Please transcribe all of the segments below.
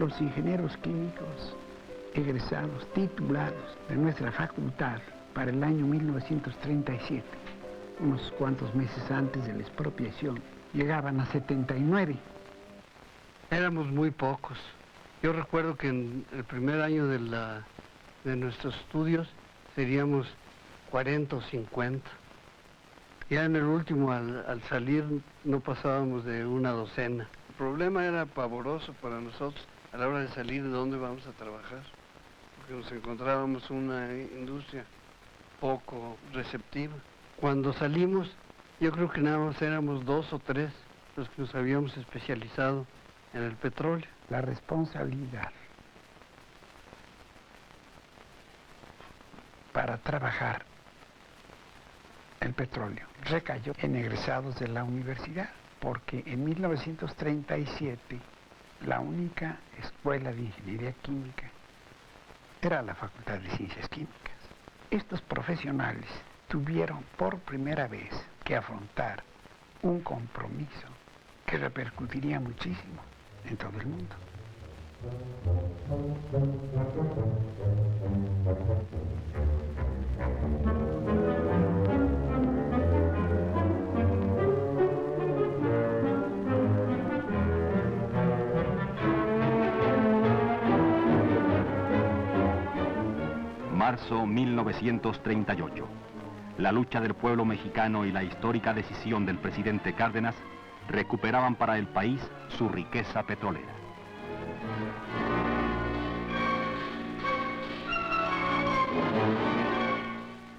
los ingenieros químicos egresados, titulados de nuestra facultad para el año 1937, unos cuantos meses antes de la expropiación, llegaban a 79. Éramos muy pocos. Yo recuerdo que en el primer año de nuestros estudios seríamos 40 o 50. Ya en el último, al salir, no pasábamos de una docena. El problema era pavoroso para nosotros a la hora de salir de dónde vamos a trabajar, porque nos encontrábamos una industria poco receptiva. Cuando salimos, yo creo que nada más éramos 2 o 3 los que nos habíamos especializado en el petróleo. La responsabilidad para trabajar el petróleo recayó en egresados de la universidad, porque en 1937 la única escuela de ingeniería química era la Facultad de Ciencias Químicas. Estos profesionales tuvieron por primera vez que afrontar un compromiso que repercutiría muchísimo en todo el mundo. Marzo 1938. La lucha del pueblo mexicano y la histórica decisión del presidente Cárdenas recuperaban para el país su riqueza petrolera.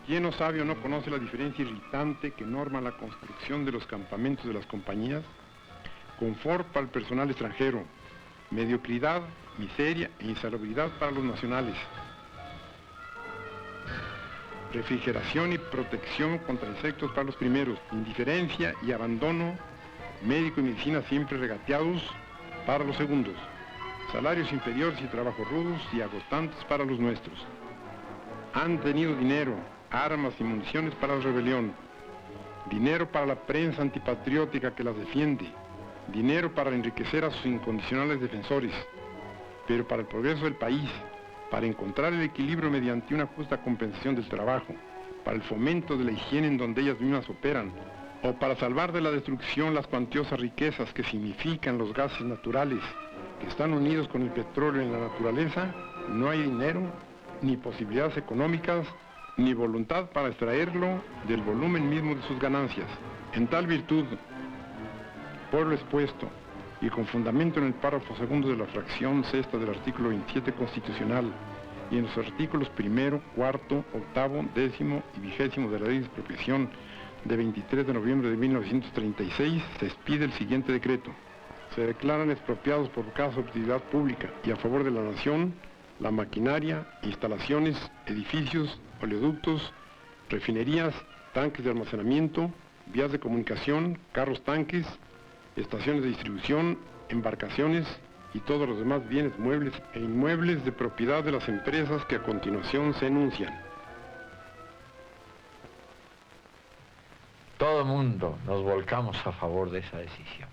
¿Quién no sabe o no conoce la diferencia irritante que norma la construcción de los campamentos de las compañías? Confort para el personal extranjero, mediocridad, miseria e insalubridad para los nacionales. Refrigeración y protección contra insectos para los primeros, indiferencia y abandono, médico y medicina siempre regateados para los segundos, salarios inferiores y trabajos rudos y agotantes para los nuestros. Han tenido dinero, armas y municiones para la rebelión, dinero para la prensa antipatriótica que las defiende, dinero para enriquecer a sus incondicionales defensores, pero para el progreso del país, para encontrar el equilibrio mediante una justa compensación del trabajo, para el fomento de la higiene en donde ellas mismas operan, o para salvar de la destrucción las cuantiosas riquezas que significan los gases naturales que están unidos con el petróleo en la naturaleza, no hay dinero, ni posibilidades económicas, ni voluntad para extraerlo del volumen mismo de sus ganancias. En tal virtud, pueblo expuesto, y con fundamento en el párrafo segundo de la fracción sexta del artículo 27 constitucional y en los artículos primero, cuarto, octavo, décimo y 20º de la ley de expropiación de 23 de noviembre de 1936, se expide el siguiente decreto. Se declaran expropiados por causa de utilidad pública y a favor de la nación la maquinaria, instalaciones, edificios, oleoductos, refinerías, tanques de almacenamiento, vías de comunicación, carros tanques, estaciones de distribución, embarcaciones y todos los demás bienes muebles e inmuebles de propiedad de las empresas que a continuación se enuncian. Todo el mundo nos volcamos a favor de esa decisión.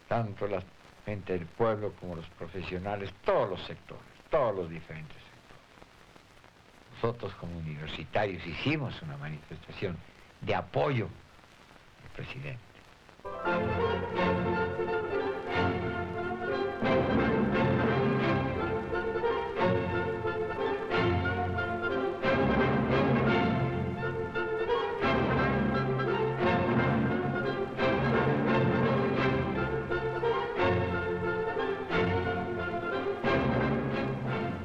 Tanto la gente del pueblo como los profesionales, todos los sectores, todos los diferentes sectores. Nosotros como universitarios hicimos una manifestación de apoyo al presidente.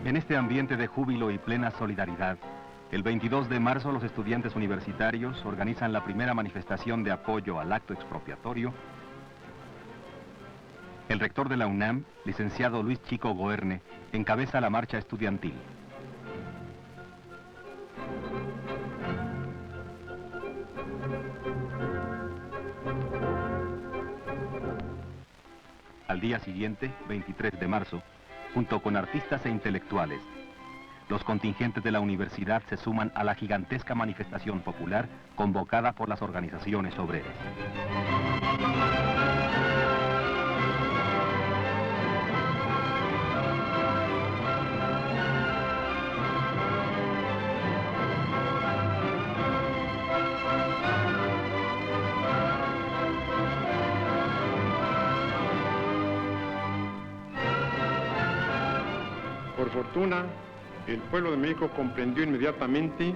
En este ambiente de júbilo y plena solidaridad, el 22 de marzo los estudiantes universitarios organizan la primera manifestación de apoyo al acto expropiatorio. El rector de la UNAM, licenciado Luis Chico Goerne, encabeza la marcha estudiantil. Al día siguiente, 23 de marzo, junto con artistas e intelectuales, los contingentes de la universidad se suman a la gigantesca manifestación popular convocada por las organizaciones obreras. fortuna, el pueblo de México comprendió inmediatamente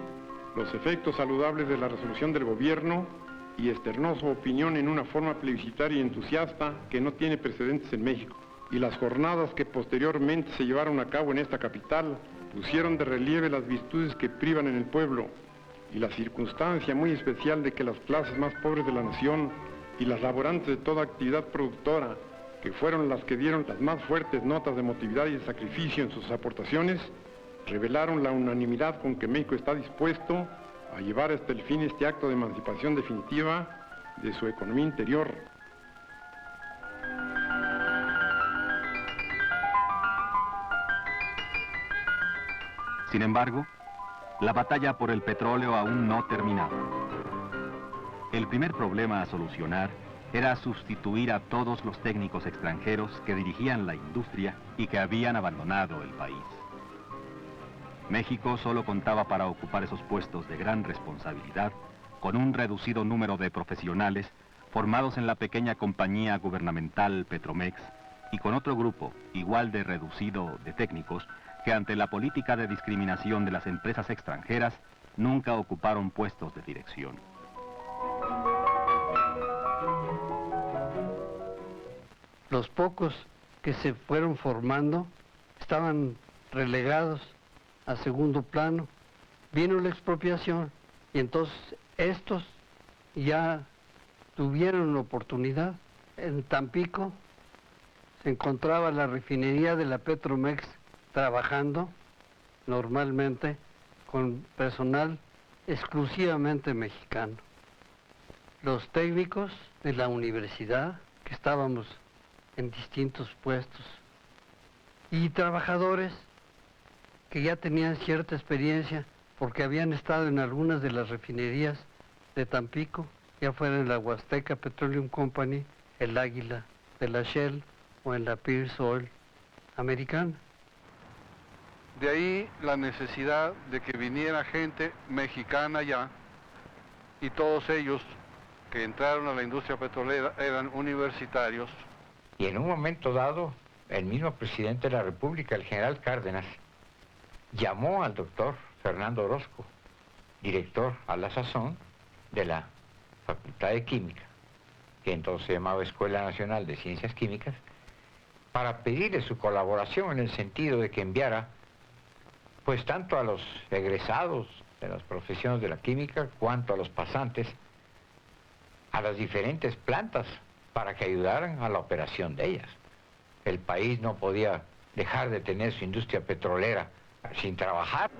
los efectos saludables de la resolución del gobierno y externó su opinión en una forma plebiscitaria y entusiasta que no tiene precedentes en México. Y las jornadas que posteriormente se llevaron a cabo en esta capital pusieron de relieve las virtudes que privan en el pueblo y la circunstancia muy especial de que las clases más pobres de la nación y las laborantes de toda actividad productora, que fueron las que dieron las más fuertes notas de emotividad y de sacrificio en sus aportaciones, revelaron la unanimidad con que México está dispuesto a llevar hasta el fin este acto de emancipación definitiva de su economía interior. Sin embargo, la batalla por el petróleo aún no terminaba. El primer problema a solucionar era sustituir a todos los técnicos extranjeros que dirigían la industria y que habían abandonado el país. México solo contaba para ocupar esos puestos de gran responsabilidad con un reducido número de profesionales formados en la pequeña compañía gubernamental Petromex y con otro grupo igual de reducido de técnicos que ante la política de discriminación de las empresas extranjeras nunca ocuparon puestos de dirección. Los pocos que se fueron formando estaban relegados a segundo plano. Vino la expropiación y entonces estos ya tuvieron la oportunidad. En Tampico se encontraba la refinería de la Petromex trabajando normalmente con personal exclusivamente mexicano. Los técnicos de la universidad, que estábamos en distintos puestos, y trabajadores que ya tenían cierta experiencia porque habían estado en algunas de las refinerías de Tampico, ya fuera en la Huasteca Petroleum Company, el Águila de la Shell o en la Pierce Oil americana. De ahí la necesidad de que viniera gente mexicana ya, y todos ellos que entraron a la industria petrolera eran universitarios. Y en un momento dado, el mismo presidente de la República, el general Cárdenas, llamó al doctor Fernando Orozco, director a la sazón de la Facultad de Química, que entonces se llamaba Escuela Nacional de Ciencias Químicas, para pedirle su colaboración en el sentido de que enviara, pues tanto a los egresados de las profesiones de la química, cuanto a los pasantes, a las diferentes plantas, para que ayudaran a la operación de ellas. El país no podía dejar de tener su industria petrolera sin trabajar.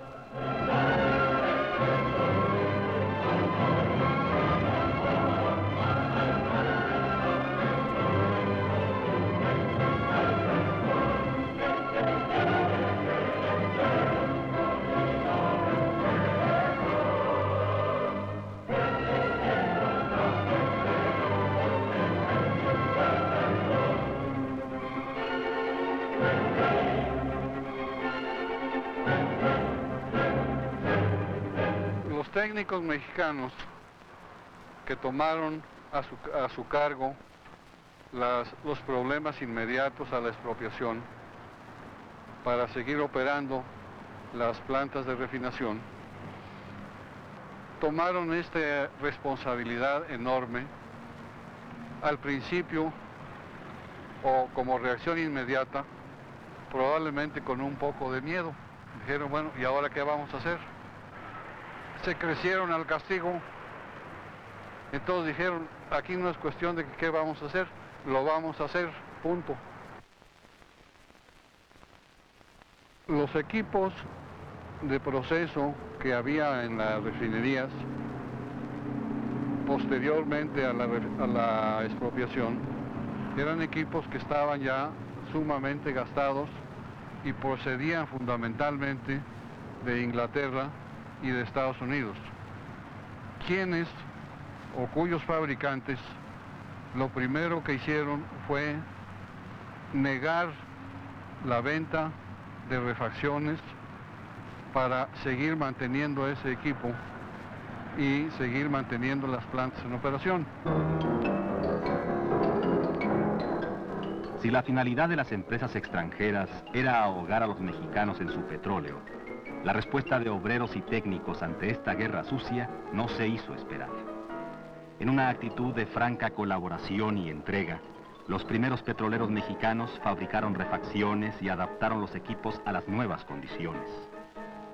Técnicos mexicanos que tomaron a su cargo los problemas inmediatos a la expropiación para seguir operando las plantas de refinación, tomaron esta responsabilidad enorme al principio o como reacción inmediata, probablemente con un poco de miedo. Dijeron, bueno, ¿y ahora qué vamos a hacer? Se crecieron al castigo, entonces dijeron, aquí no es cuestión de qué vamos a hacer, lo vamos a hacer, punto. Los equipos de proceso que había en las refinerías posteriormente a la expropiación eran equipos que estaban ya sumamente gastados y procedían fundamentalmente de Inglaterra y de Estados Unidos, quienes o cuyos fabricantes lo primero que hicieron fue negar la venta de refacciones para seguir manteniendo ese equipo y seguir manteniendo las plantas en operación. Si la finalidad de las empresas extranjeras era ahogar a los mexicanos en su petróleo, la respuesta de obreros y técnicos ante esta guerra sucia no se hizo esperar. En una actitud de franca colaboración y entrega, los primeros petroleros mexicanos fabricaron refacciones y adaptaron los equipos a las nuevas condiciones.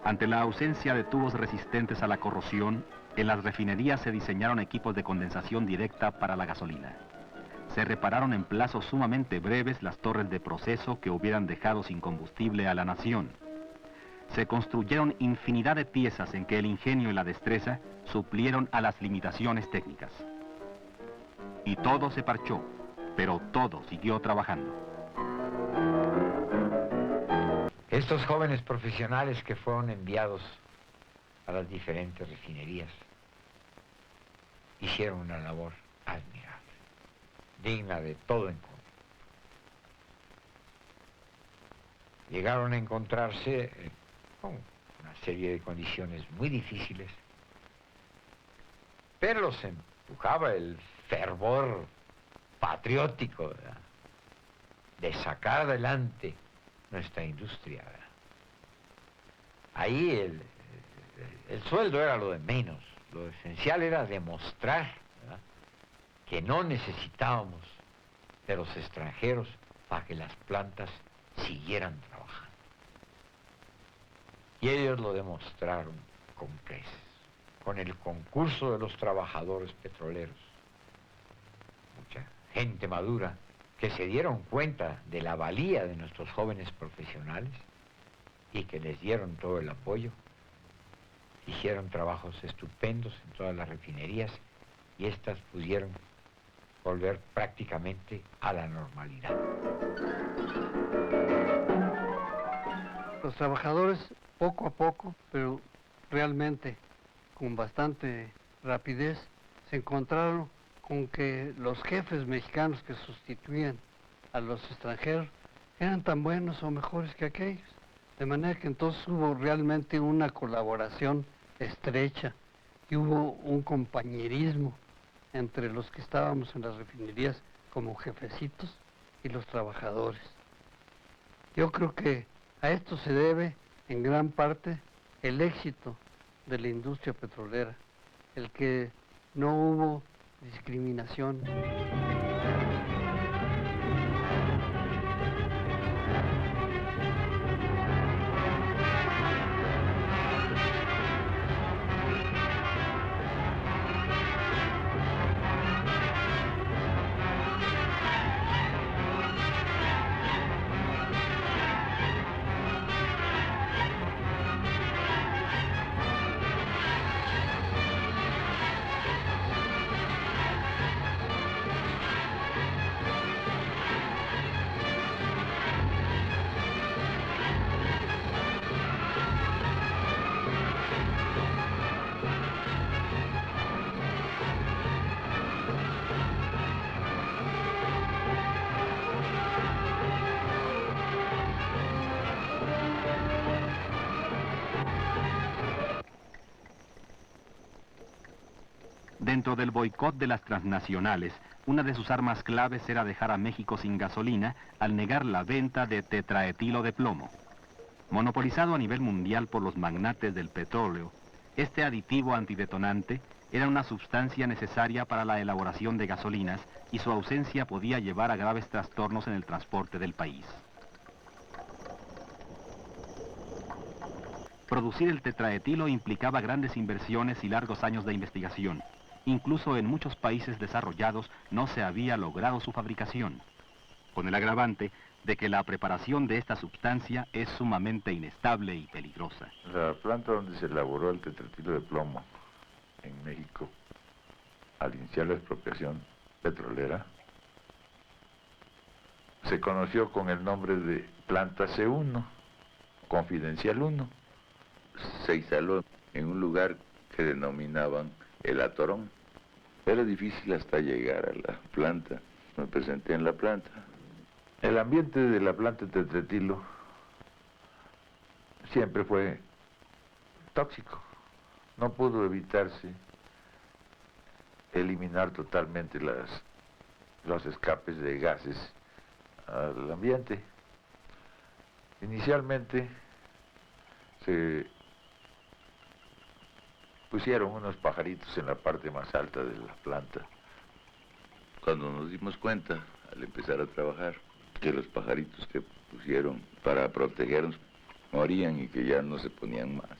Ante la ausencia de tubos resistentes a la corrosión, en las refinerías se diseñaron equipos de condensación directa para la gasolina. Se repararon en plazos sumamente breves las torres de proceso que hubieran dejado sin combustible a la nación. Se construyeron infinidad de piezas en que el ingenio y la destreza suplieron a las limitaciones técnicas. Y todo se parchó, pero todo siguió trabajando. Estos jóvenes profesionales que fueron enviados a las diferentes refinerías hicieron una labor admirable, digna de todo encomiendo. Llegaron a encontrarse con una serie de condiciones muy difíciles, pero los empujaba el fervor patriótico, ¿verdad?, de sacar adelante nuestra industria, ¿verdad? Ahí el sueldo era lo de menos, lo esencial era demostrar, ¿verdad?, que no necesitábamos de los extranjeros para que las plantas siguieran trabajando. Y ellos lo demostraron con creces, con el concurso de los trabajadores petroleros. Mucha gente madura que se dieron cuenta de la valía de nuestros jóvenes profesionales y que les dieron todo el apoyo. Hicieron trabajos estupendos en todas las refinerías y estas pudieron volver prácticamente a la normalidad. Los trabajadores, poco a poco, pero realmente con bastante rapidez, se encontraron con que los jefes mexicanos que sustituían a los extranjeros eran tan buenos o mejores que aquellos. De manera que entonces hubo realmente una colaboración estrecha y hubo un compañerismo entre los que estábamos en las refinerías como jefecitos y los trabajadores. Yo creo que a esto se debe en gran parte el éxito de la industria petrolera, el que no hubo discriminación. Dentro del boicot de las transnacionales, una de sus armas claves era dejar a México sin gasolina al negar la venta de tetraetilo de plomo. Monopolizado a nivel mundial por los magnates del petróleo, este aditivo antidetonante era una sustancia necesaria para la elaboración de gasolinas y su ausencia podía llevar a graves trastornos en el transporte del país. Producir el tetraetilo implicaba grandes inversiones y largos años de investigación. Incluso en muchos países desarrollados no se había logrado su fabricación, con el agravante de que la preparación de esta sustancia es sumamente inestable y peligrosa. La planta donde se elaboró el tetraetilo de plomo en México, al iniciar la expropiación petrolera, se conoció con el nombre de Planta C1, Confidencial 1. Se instaló en un lugar que denominaban El Atorón. Era difícil hasta llegar a la planta. Me presenté en la planta. El ambiente de la planta de tetraetilo siempre fue tóxico. No pudo evitarse eliminar totalmente los escapes de gases al ambiente. Inicialmente se pusieron unos pajaritos en la parte más alta de la planta. Cuando nos dimos cuenta, al empezar a trabajar, que los pajaritos que pusieron para protegernos morían y que ya no se ponían más.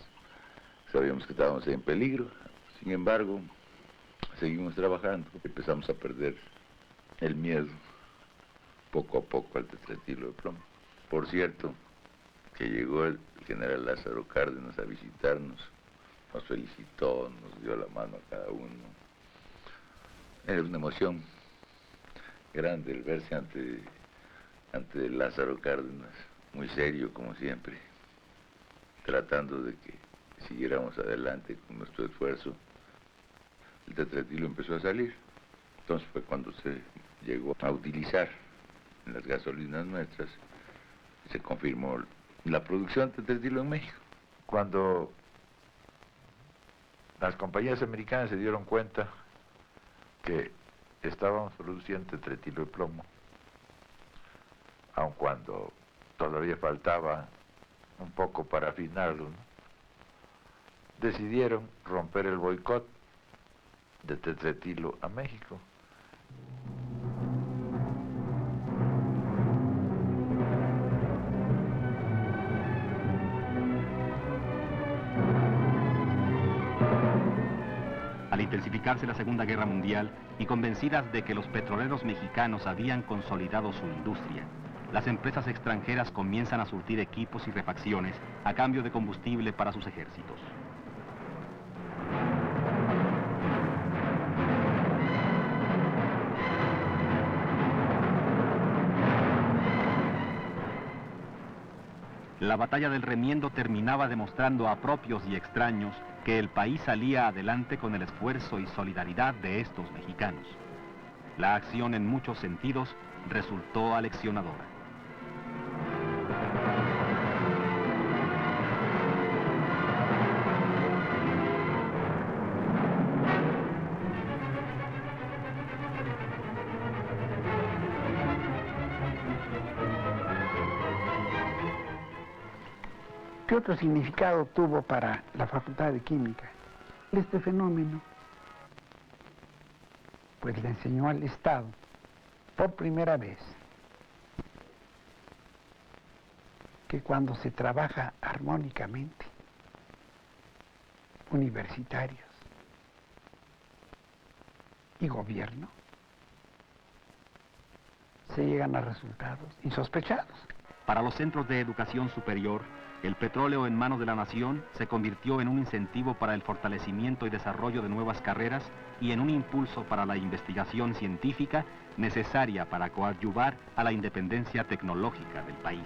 Sabíamos que estábamos en peligro. Sin embargo, seguimos trabajando. Empezamos a perder el miedo poco a poco al tetratilo de plomo. Por cierto, que llegó el general Lázaro Cárdenas a visitarnos, nos felicitó, nos dio la mano a cada uno. Era una emoción grande el verse ante Lázaro Cárdenas, muy serio como siempre, tratando de que siguiéramos adelante con nuestro esfuerzo. El tetratilo empezó a salir, entonces fue cuando se llegó a utilizar en las gasolinas nuestras y se confirmó la producción de tetratilo en México. Cuando las compañías americanas se dieron cuenta que estábamos produciendo tetratilo de plomo, aun cuando todavía faltaba un poco para afinarlo, ¿no?, decidieron romper el boicot de tetratilo a México. Al intensificarse la Segunda Guerra Mundial y convencidas de que los petroleros mexicanos habían consolidado su industria, las empresas extranjeras comienzan a surtir equipos y refacciones a cambio de combustible para sus ejércitos. La batalla del Remiendo terminaba demostrando a propios y extraños que el país salía adelante con el esfuerzo y solidaridad de estos mexicanos. La acción en muchos sentidos resultó aleccionadora. ¿Qué otro significado tuvo para la Facultad de Química este fenómeno? Pues le enseñó al Estado, por primera vez, que cuando se trabaja armónicamente, universitarios y gobierno, se llegan a resultados insospechados. Para los centros de educación superior, el petróleo en manos de la nación se convirtió en un incentivo para el fortalecimiento y desarrollo de nuevas carreras y en un impulso para la investigación científica necesaria para coadyuvar a la independencia tecnológica del país.